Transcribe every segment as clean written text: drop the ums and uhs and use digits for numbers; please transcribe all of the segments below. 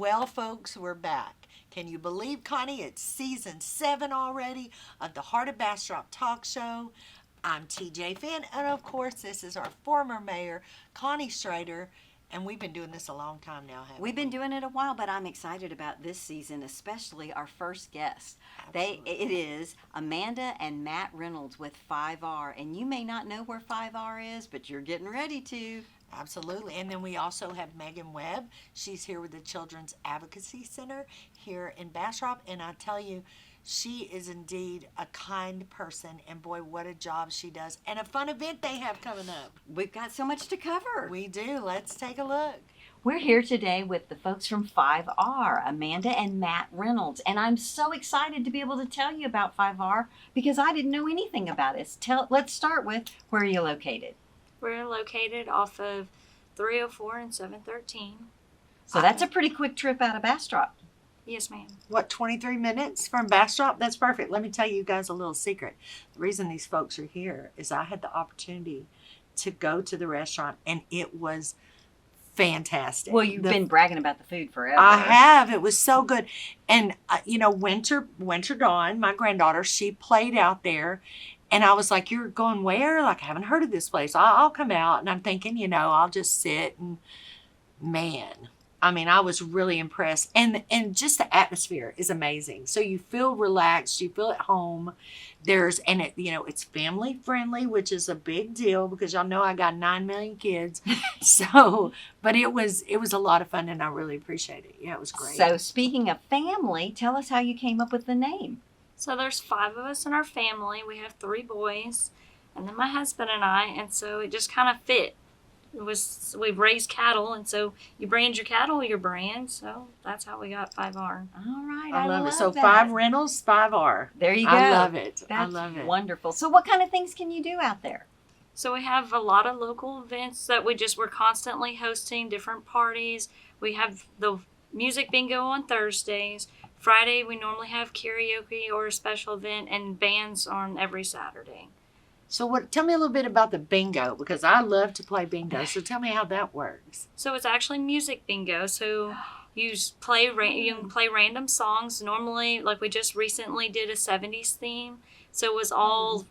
Well, folks, we're back. Can you believe, Connie, it's season 7 already of the Heart of Bastrop talk show? I'm TJ Finn, and of course, this is our former mayor, Connie Schrader, and we've been doing this a long time now, haven't we? We've been doing it a while, but I'm excited about this season, especially our first guest. It is Amanda and Matt Reynolds with 5R, and you may not know where 5R is, but you're getting ready to. Absolutely. And then we also have Megan Webb. She's here with the Children's Advocacy Center here in Bastrop. And I tell you, she is indeed a kind person. And boy, what a job she does. And a fun event they have coming up. We've got so much to cover. We do. Let's take a look. We're here today with the folks from 5R, Amanda and Matt Reynolds. And I'm so excited to be able to tell you about 5R because I didn't know anything about it. Let's start with, where are you located? We're located off of 304 and 713. So that's a pretty quick trip out of Bastrop. Yes, ma'am. What, 23 minutes from Bastrop? That's perfect. Let me tell you guys a little secret. The reason these folks are here is I had the opportunity to go to the restaurant, and it was fantastic. Well, you've been bragging about the food forever. I have. It was so good. And, Winter Dawn, my granddaughter, she played out there. And I was like, you're going where? Like, I haven't heard of this place. I'll come out. And I'm thinking, I'll just sit. And man, I mean, I was really impressed. And just the atmosphere is amazing. So you feel relaxed. You feel at home. It's family friendly, which is a big deal because y'all know I got 9 million kids. But it was a lot of fun and I really appreciate it. Yeah, it was great. So speaking of family, tell us how you came up with the name. So there's 5 of us in our family. We have 3 boys, and then my husband and I, and so it just kind of fit. We've raised cattle, and so you brand your cattle, your brand. So that's how we got 5R. All right, I love it. So that. 5 rentals, 5R. There you go. I love it. That's I love it. Wonderful. So what kind of things can you do out there? So we have a lot of local events that we're constantly hosting, different parties. We have the music bingo on Thursdays. Friday, we normally have karaoke or a special event, and bands on every Saturday. So tell me a little bit about the bingo, because I love to play bingo. So tell me how that works. So it's actually music bingo. So you can play random songs. Normally, like we just recently did a 70s theme. So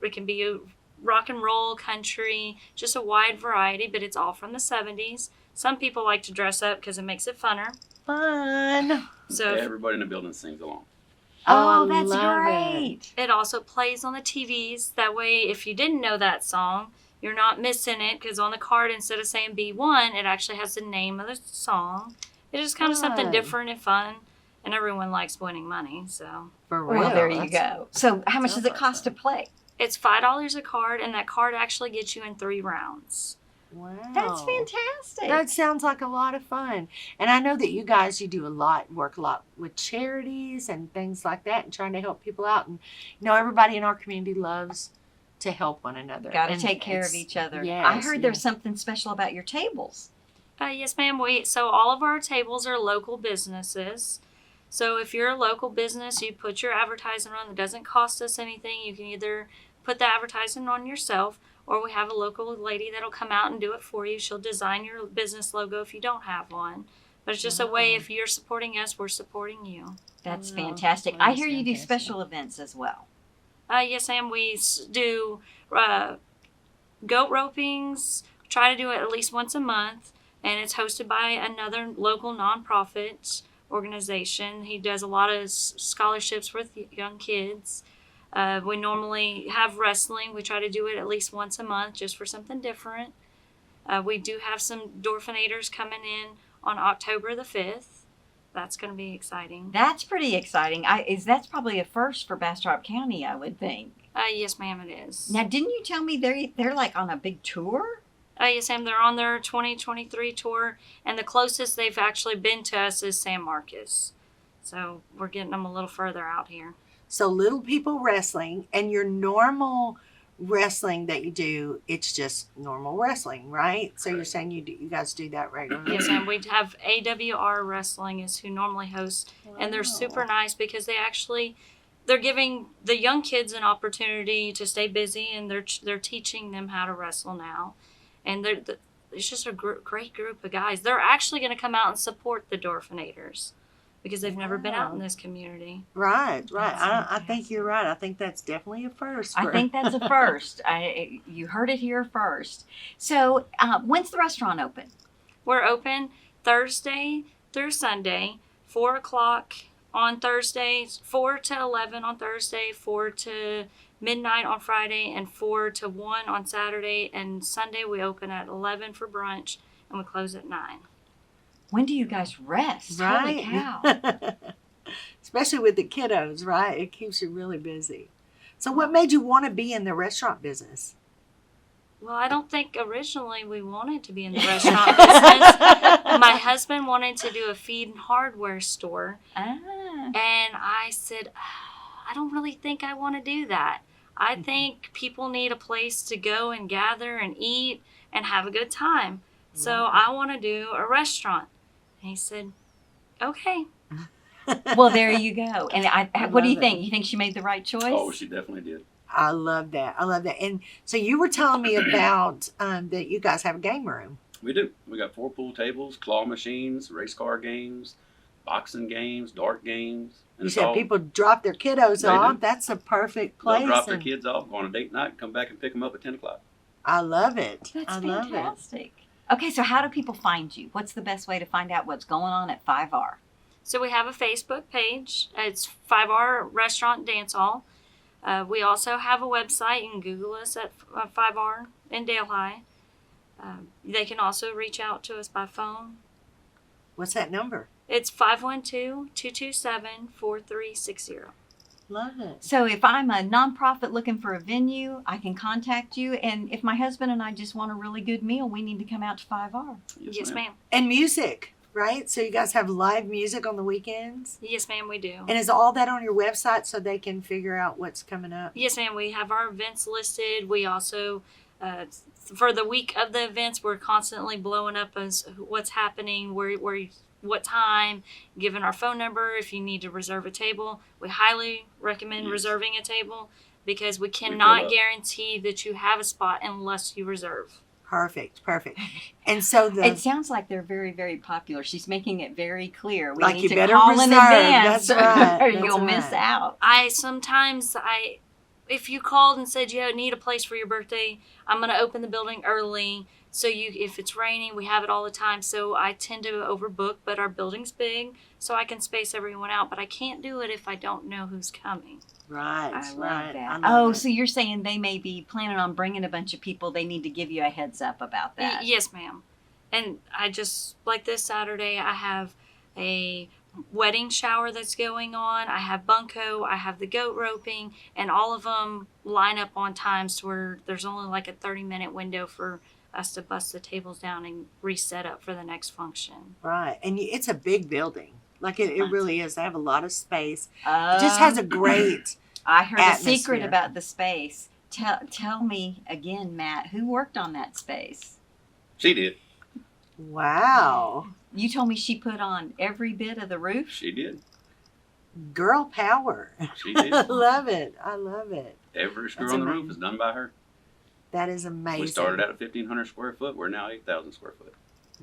it can be rock and roll, country, just a wide variety, but it's all from the 70s. Some people like to dress up because it makes it funner. Fun. So everybody in the building sings along. Oh, that's love great. it also plays on the TVs. That way, if you didn't know that song, you're not missing it, because on the card, instead of saying B1, it actually has the name of the song. It's just kind of something different and fun, and everyone likes winning money. So For real. Well, there you go. So how much does it cost to play? it's $5 a card, and that card actually gets you in 3 rounds. Wow. That's fantastic. That sounds like a lot of fun. And I know that you guys, work a lot with charities and things like that and trying to help people out. And, everybody in our community loves to help one another. Got to take care of each other. Yes, I heard there's something special about your tables. Yes, ma'am. So all of our tables are local businesses. So if you're a local business, you put your advertising on. It doesn't cost us anything. You can either put the advertising on yourself, or we have a local lady that'll come out and do it for you. She'll design your business logo if you don't have one. But it's just a way, if you're supporting us, we're supporting you. That's Wow. fantastic. That I is hear you do fantastic. special events as well. Yes, ma'am. We do goat ropings. Try to do it at least once a month. And it's hosted by another local nonprofit organization. He does a lot of scholarships with young kids. We normally have wrestling. We try to do it at least once a month just for something different. We do have some Dorfinators coming in on October the 5th. That's going to be exciting. That's pretty exciting. That's probably a first for Bastrop County, I would think. Yes, ma'am, it is. Now, didn't you tell me they're like on a big tour? Yes, ma'am. They're on their 2023 tour, and the closest they've actually been to us is San Marcos. So we're getting them a little further out here. So Little People Wrestling, and your normal wrestling that you do, it's just normal wrestling, right? So you're saying you guys do that regularly? Yes, ma'am. We have AWR Wrestling is who normally hosts, and they're super nice because they're giving the young kids an opportunity to stay busy, and they're teaching them how to wrestle now. And it's just a great group of guys. They're actually going to come out and support the Dorfinators. because they've never been out in Wow. this community. Right. That's I think you're right. I think that's definitely a first. I think that's a first. You heard it here first. So, when's the restaurant open? We're open Thursday through Sunday, 4 o'clock on Thursdays, 4 to 11 on Thursday, 4 to midnight on Friday, and 4 to 1 on Saturday. And Sunday we open at 11 for brunch, and we close at 9. When do you guys rest? Holy Right. cow. Especially with the kiddos, right? It keeps you really busy. So what made you want to be in the restaurant business? Well, I don't think originally we wanted to be in the restaurant business. My husband wanted to do a feed and hardware store, Ah. and I said, I don't really think I want to do that. I think people need a place to go and gather and eat and have a good time. So I want to do a restaurant. And he said, okay. Well, there you go. And what do you love think? You think she made the right choice? Oh, she definitely did. I love that. I love that. And so you were telling me about that you guys have a game room. We do. We got 4 pool tables, claw machines, race car games, boxing games, dart games. And You it's said all- people drop their kiddos They off. do. That's a perfect They'll place. drop their and kids off, go on a date night, come back and pick them up at 10 o'clock. I love it. That's I love it. fantastic. Okay, so how do people find you? What's the best way to find out what's going on at 5R? So we have a Facebook page. It's 5R Restaurant Dancehall. We also have a website. You can Google us at 5R in Dale High. They can also reach out to us by phone. What's that number? It's 512-227-4360. Love it. So if I'm a nonprofit looking for a venue, I can contact you. And if my husband and I just want a really good meal, we need to come out to 5R. Yes, ma'am. And music, right? So you guys have live music on the weekends? Yes, ma'am, we do. And is all that on your website so they can figure out what's coming up? Yes, ma'am. We have our events listed. We also, for the week of the events, we're constantly blowing up as what's happening, what time, giving our phone number if you need to reserve a table. We highly recommend Yes. reserving a table because we fill cannot up. guarantee that you have a spot unless you reserve. Perfect. And so It sounds like they're very, very popular. She's making it very clear. We Like need you to better call in reserve. advance That's right. or That's you'll miss right. out. If you called and said you need a place for your birthday, I'm going to open the building early. So if it's raining, we have it all the time. So I tend to overbook, but our building's big, so I can space everyone out. But I can't do it if I don't know who's coming. Right. I love right. that. I love Oh, it. so you're saying they may be planning on bringing a bunch of people. They need to give you a heads up about that. Yes, ma'am. And I just, like this Saturday, I have a wedding shower that's going on. I have bunko, I have the goat roping, and all of them line up on times to where there's only like a 30-minute window for us to bust the tables down and reset up for the next function. Right. And it's a big building. Like it really is. They have a lot of space. Oh, It just has a great, I heard a secret atmosphere. about the space. Tell me again, Matt, who worked on that space? She did. wow, You told me she put on every bit of the roof. She did. girl power. She I did. love it. I love it. Every screw That's on the amazing. roof is done by her. That is amazing. We started out at 1,500 square foot. We're now 8,000 square foot.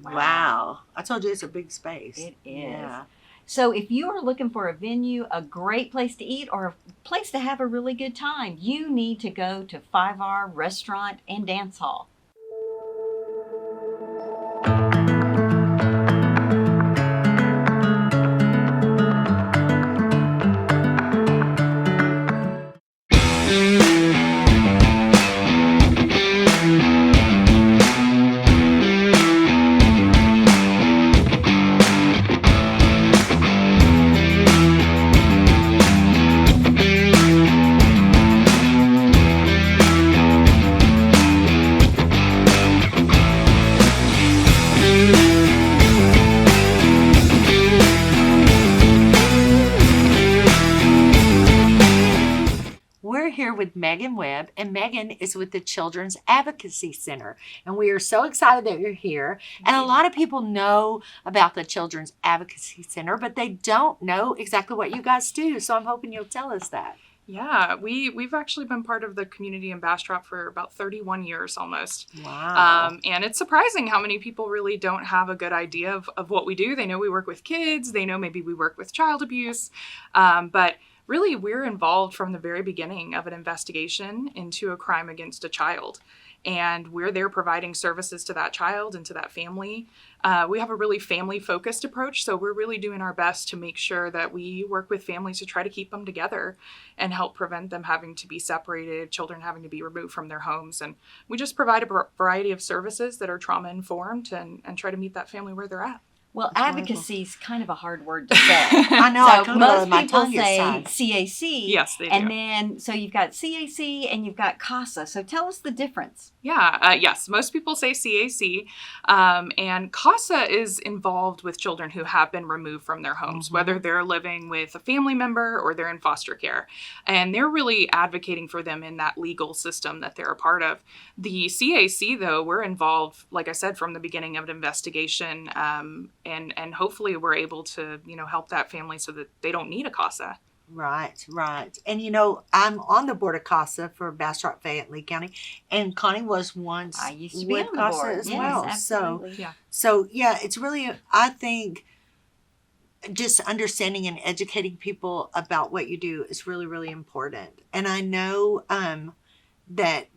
Wow. I told you it's a big space. It is. Yeah. So if you are looking for a venue, a great place to eat, or a place to have a really good time, you need to go to 5R Restaurant and Dance Hall. We're here with Megan Webb, and Megan is with the Children's Advocacy Center. And we are so excited that you're here. And a lot of people know about the Children's Advocacy Center, but they don't know exactly what you guys do. So I'm hoping you'll tell us that. Yeah, we've actually been part of the community in Bastrop for about 31 years almost. Wow. And it's surprising how many people really don't have a good idea of what we do. They know we work with kids. They know maybe we work with child abuse. But really, we're involved from the very beginning of an investigation into a crime against a child. And we're there providing services to that child and to that family. We have a really family-focused approach, so we're really doing our best to make sure that we work with families to try to keep them together and help prevent them having to be separated, children having to be removed from their homes. And we just provide a variety of services that are trauma-informed and try to meet that family where they're at. Well, That's advocacy is kind of a hard word to say. I know. I So couldn't most let my people tongue get say tied. CAC. Yes, they do. And then, so you've got CAC and you've got CASA. So tell us the difference. Yeah, yes, most people say CAC, and CASA is involved with children who have been removed from their homes, whether they're living with a family member or they're in foster care, and they're really advocating for them in that legal system that they're a part of. The CAC, though, we're involved, like I said, from the beginning of an investigation, and hopefully we're able to, help that family so that they don't need a CASA. Right. And I'm on the board of CASA for Bastrop, Fayette, Lee County, and Connie was once I used to be with on the CASA board. as Yes, well. absolutely. So yeah, it's really, I think, just understanding and educating people about what you do is really, really important. And I know that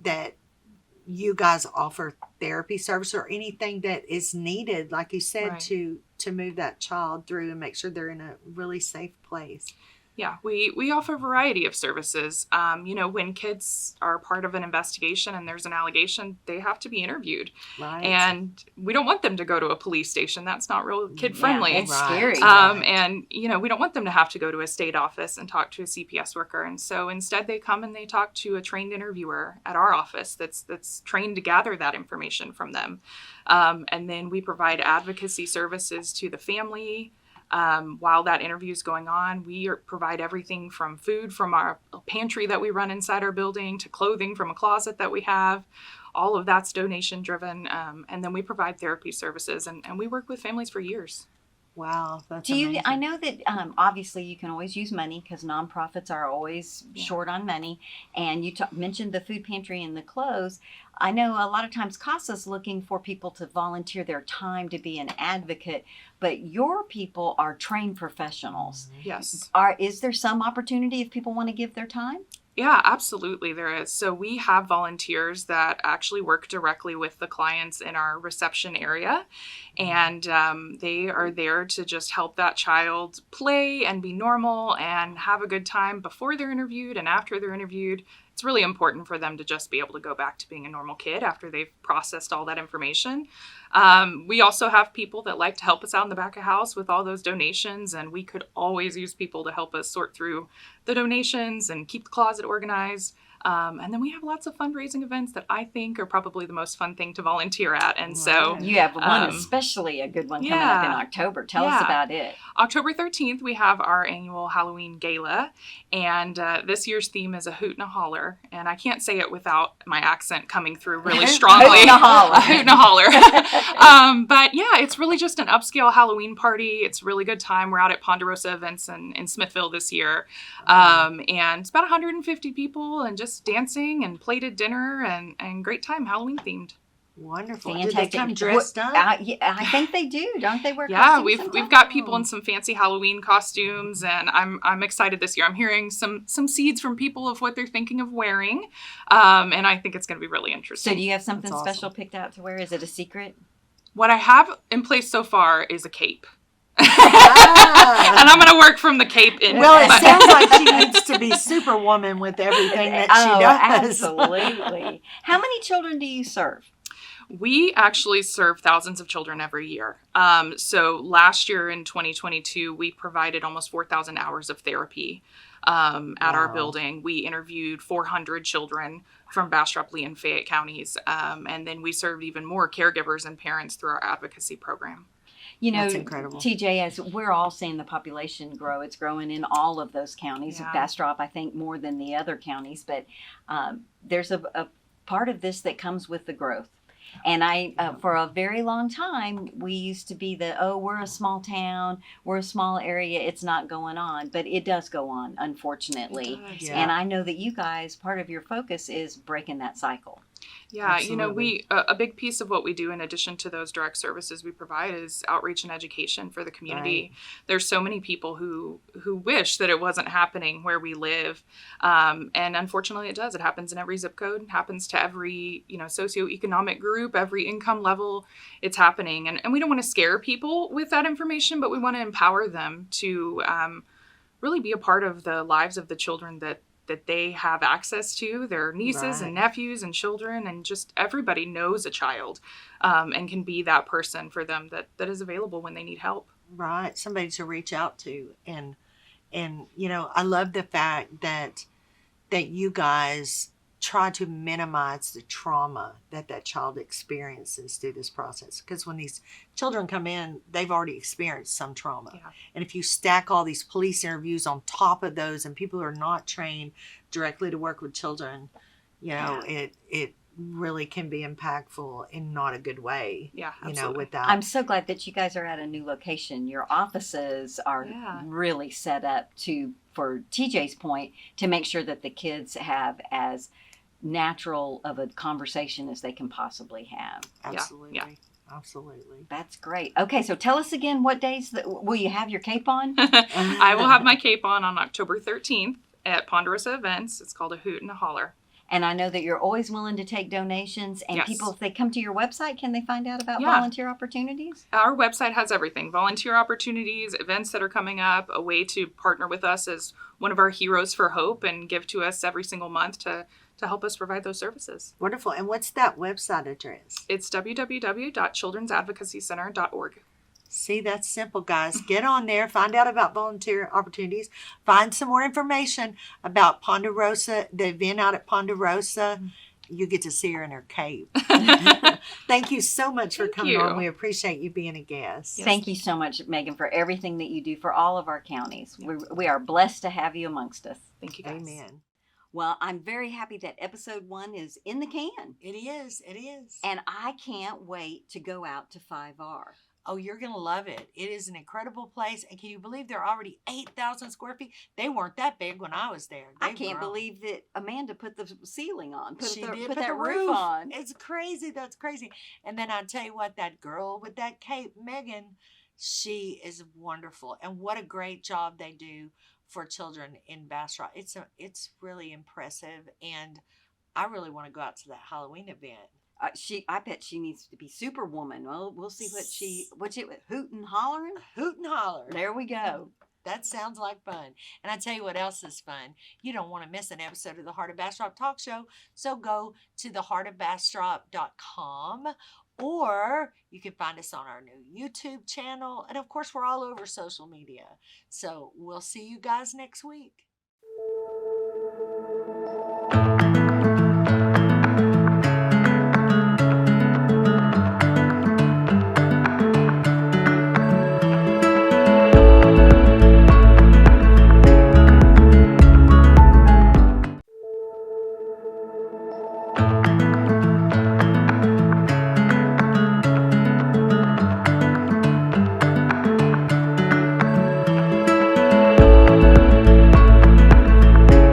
you guys offer therapy service or anything that is needed, like you said, Right. to move that child through and make sure they're in a really safe place. Yeah, we offer a variety of services. When kids are part of an investigation and there's an allegation, they have to be interviewed. Right. And we don't want them to go to a police station. That's not real kid friendly. Yeah, it's Right. scary. And, we don't want them to have to go to a state office and talk to a CPS worker. And so instead they come and they talk to a trained interviewer at our office that's trained to gather that information from them. And then we provide advocacy services to the family. While that interview is going on, we provide everything from food from our pantry that we run inside our building to clothing from a closet that we have. All of that's donation driven. And then we provide therapy services and we work with families for years. Wow, that's Do you? amazing. I know that obviously you can always use money because nonprofits are always short on money. And you mentioned the food pantry and the clothes. I know a lot of times CASA's looking for people to volunteer their time to be an advocate, but your people are trained professionals. Yes. Is there some opportunity if people want to give their time? Yeah, absolutely there is. So we have volunteers that actually work directly with the clients in our reception area, and they are there to just help that child play and be normal and have a good time before they're interviewed and after they're interviewed. It's really important for them to just be able to go back to being a normal kid after they've processed all that information. We also have people that like to help us out in the back of house with all those donations, and we could always use people to help us sort through the donations and keep the closet organized. And then we have lots of fundraising events that I think are probably the most fun thing to volunteer at. And so You have one especially a good one coming up in October. Tell us about it. October 13th, we have our annual Halloween Gala. And this year's theme is A Hoot and a Holler. And I can't say it without my accent coming through really strongly. Hoot and a holler. A hoot and a holler. But yeah, it's really just an upscale Halloween party. It's a really good time. We're out at Ponderosa Events in Smithville this year. And it's about 150 people and just dancing and plated dinner and great time, Halloween themed. Wonderful. Fantastic. Do they come dressed up? Yeah, I think they do. Don't they wear Yeah, costumes we've sometimes? got people in some fancy Halloween costumes, and I'm excited this year. I'm hearing some seeds from people of what they're thinking of wearing, and I think it's going to be really interesting. So do you have something That's awesome. special picked out to wear? Is it a secret? What I have in place so far is a cape. Ah. And I'm going to work from the cape in. Well, it but- sounds like she needs to be Superwoman with everything that she does. Absolutely. How many children do you serve? We actually serve thousands of children every year. So last year in 2022, we provided almost 4,000 hours of therapy at our building. We interviewed 400 children from Bastrop, Lee, and Fayette counties. And then we served even more caregivers and parents through our advocacy program. You know, That's incredible. TJ, as we're all seeing the population grow, it's growing in all of those counties. Yeah. Bastrop, I think, more than the other counties. But there's a part of this that comes with the growth. And I, for a very long time, we used to be we're a small town, we're a small area, it's not going on. But it does go on, unfortunately. It does. Yeah. And I know that you guys, part of your focus is breaking that cycle. Yeah, Absolutely. a big piece of what we do in addition to those direct services we provide is outreach and education for the community. Right. There's so many people who wish that it wasn't happening where we live. And unfortunately it does. It happens in every zip code, it happens to every, socioeconomic group, every income level. It's happening. And we don't want to scare people with that information, but we want to empower them to really be a part of the lives of the children that they have access to, their nieces and Right. nephews and children, and just everybody knows a child and can be that person for them that is available when they need help. Right. Somebody to reach out to. And I love the fact that you guys try to minimize the trauma that child experiences through this process. Because when these children come in, they've already experienced some trauma. Yeah. And if you stack all these police interviews on top of those, and people who are not trained directly to work with children, it really can be impactful in not a good way. Yeah, absolutely. Without. I'm so glad that you guys are at a new location. Your offices are really set up for TJ's point, to make sure that the kids have as natural of a conversation as they can possibly have. Absolutely. Yeah. Absolutely. That's great. Okay, so tell us again, what days will you have your cape on? I will have my cape on October 13th at Ponderosa Events. It's called A Hoot and a Holler. And I know that you're always willing to take donations. And Yes. people, if they come to your website, can they find out about Yeah. volunteer opportunities? Our website has everything: volunteer opportunities, events that are coming up, a way to partner with us as one of our heroes for hope and give to us every single month to help us provide those services. Wonderful. And what's that website address? It's www.children'sadvocacycenter.org. See, that's simple, guys. Get on there, find out about volunteer opportunities, find some more information about Ponderosa, the event out at Ponderosa. You get to see her in her cape. Thank you so much for Thank coming you. on. We appreciate you being a guest. Yes. Thank you so much, Megan, for everything that you do for all of our counties. We are blessed to have you amongst us. Thank you, guys. Amen. Well, I'm very happy that episode 1 is in the can. It is. It is. And I can't wait to go out to 5R. Oh, you're going to love it. It is an incredible place. And can you believe there are already 8,000 square feet? They weren't that big when I was there. I They've can't grown. believe that Amanda put the ceiling on, put She did put put that the roof on. It's crazy. That's crazy. And then I tell you what, that girl with that cape, Megan, she is wonderful. And what a great job they do for children in Bastrop. It's really impressive. And I really want to go out to that Halloween event. I bet she needs to be Superwoman. Well, we'll see what's it, Hoot and Hollering? Hoot and holler. There we go. That sounds like fun. And I tell you what else is fun. You don't want to miss an episode of the Heart of Bastrop Talk Show. So go to theheartofbastrop.com, or you can find us on our new YouTube channel. And of course, we're all over social media. So we'll see you guys next week.